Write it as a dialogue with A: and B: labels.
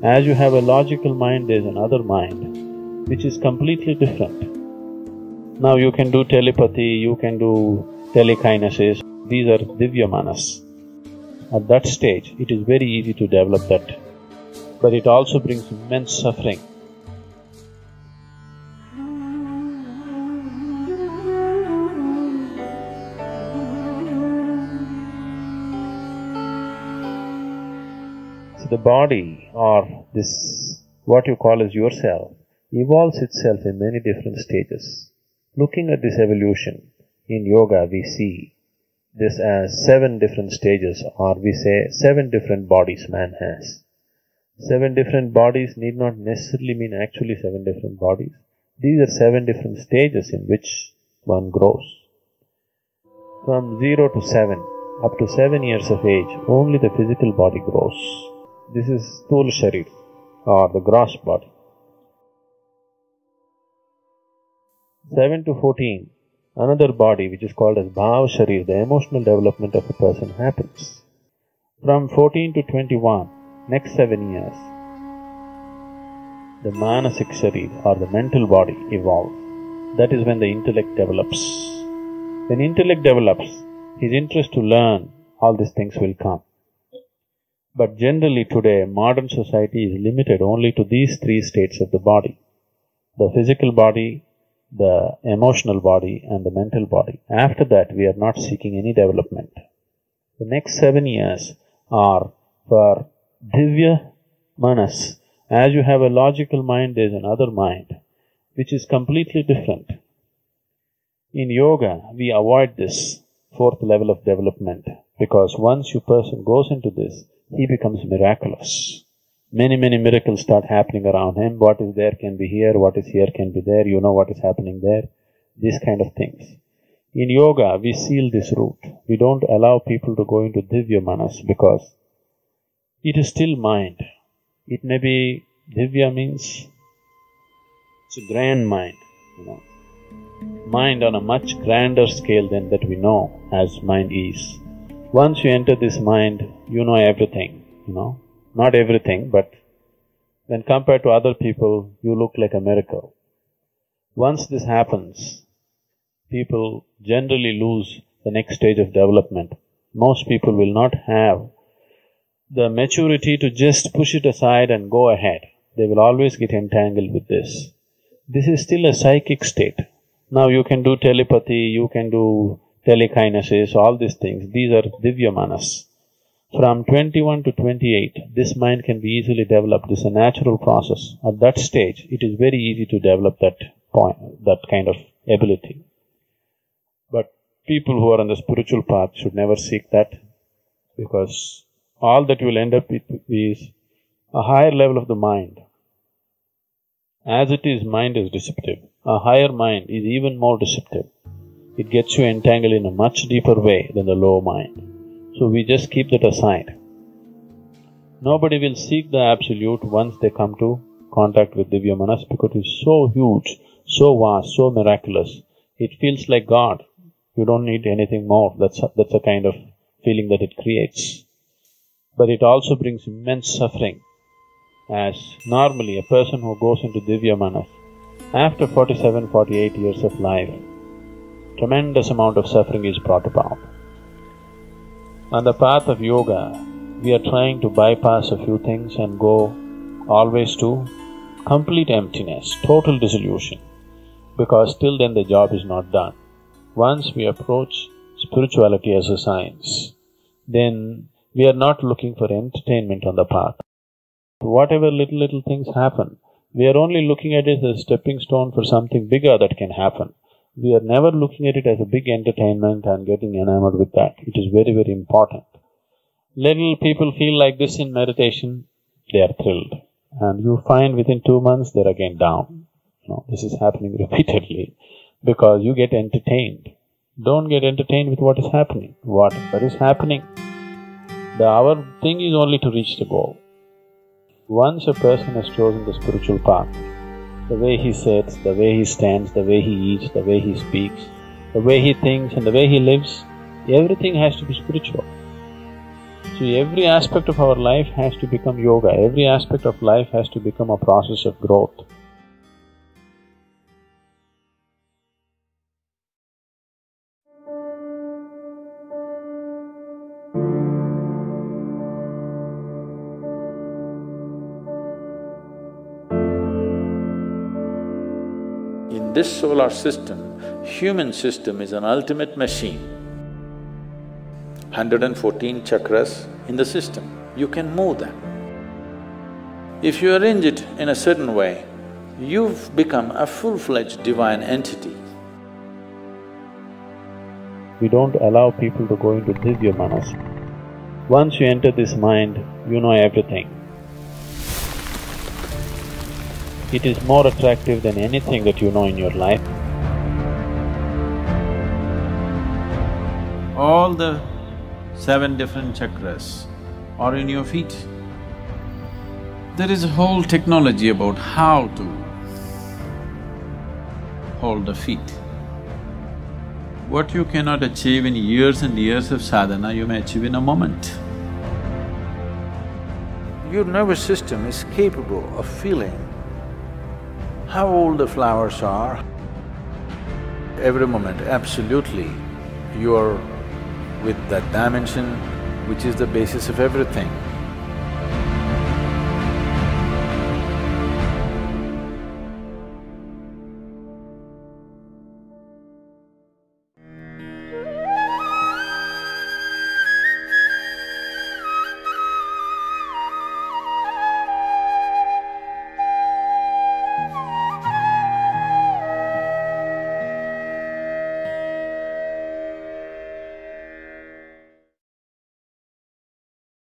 A: As you have a logical mind, there's another mind which is completely different. Now you can do telepathy, you can do telekinesis, these are Divya Manas. At that stage, it is very easy to develop that, but it also brings immense suffering. So the body, or this, what you call as yourself, evolves itself in many different stages. Looking at this evolution, in yoga we see this as 7 different stages, or we say 7 different bodies man has. 7 different bodies need not necessarily mean actually 7 different bodies. These are 7 different stages in which one grows. From 0 to 7, up to 7 years of age, only the physical body grows. This is Sthula Sharir, or the gross body. 7 to 14, another body which is called as Bhav Sharir, the emotional development of a person happens. From 14 to 21, next 7 years, the Manasik Sharir, or the mental body, evolves. That is when the intellect develops. When intellect develops, his interest to learn, all these things will come. But generally today, modern society is limited only to these 3 states of the body: the physical body, the emotional body, and the mental body. After that, we are not seeking any development. The next 7 years are for Divya Manas. As you have a logical mind, there is another mind which is completely different. In yoga, we avoid this 4th level of development, because once a person goes into this, he becomes miraculous. Many miracles start happening around him. What is there can be here, what is here can be there, you know what is happening there, these kind of things. In yoga, we seal this route. We don't allow people to go into Divya Manas because it is still mind. It may be, Divya means it's a grand mind, mind on a much grander scale than that we know as mind is. Once you enter this mind, you know everything, not everything, but when compared to other people, you look like a miracle. Once this happens, people generally lose the next stage of development. Most people will not have the maturity to just push it aside and go ahead. They will always get entangled with this. This is still a psychic state. Now you can do telepathy, you can do telekinesis, all these things, these are Divya Manas. From 21 to 28, this mind can be easily developed. This is a natural process. At that stage, it is very easy to develop that kind of ability. But people who are on the spiritual path should never seek that, because all that will end up with is a higher level of the mind. As it is, mind is deceptive. A higher mind is even more deceptive. It gets you entangled in a much deeper way than the low mind. So we just keep that aside. Nobody will seek the Absolute once they come to contact with Divya Manas, because it is so huge, so vast, so miraculous. It feels like God. You don't need anything more. That's a kind of feeling that it creates. But it also brings immense suffering, as normally a person who goes into Divya Manas, after 47, 48 years of life, tremendous amount of suffering is brought about. On the path of yoga, we are trying to bypass a few things and go always to complete emptiness, total dissolution, because till then the job is not done. Once we approach spirituality as a science, then we are not looking for entertainment on the path. Whatever little things happen, we are only looking at it as a stepping stone for something bigger that can happen. We are never looking at it as a big entertainment and getting enamored with that. It is very important. Little people feel like this in meditation, they are thrilled. And you find within 2 months they're again down. This is happening repeatedly because you get entertained. Don't get entertained with what is happening. Whatever is happening, our thing is only to reach the goal. Once a person has chosen the spiritual path, the way he sits, the way he stands, the way he eats, the way he speaks, the way he thinks and the way he lives, everything has to be spiritual. See, every aspect of our life has to become yoga, every aspect of life has to become a process of growth. In this solar system, human system is an ultimate machine. 114 chakras in the system, you can move them. If you arrange it in a certain way, you've become a full-fledged divine entity. We don't allow people to go into Divya Manas. Once you enter this mind, you know everything. It is more attractive than anything that you know in your life. All the 7 different chakras are in your feet. There is a whole technology about how to hold the feet. What you cannot achieve in years and years of sadhana, you may achieve in a moment. Your nervous system is capable of feeling how old the flowers are. Every moment, absolutely, you are with that dimension which is the basis of everything.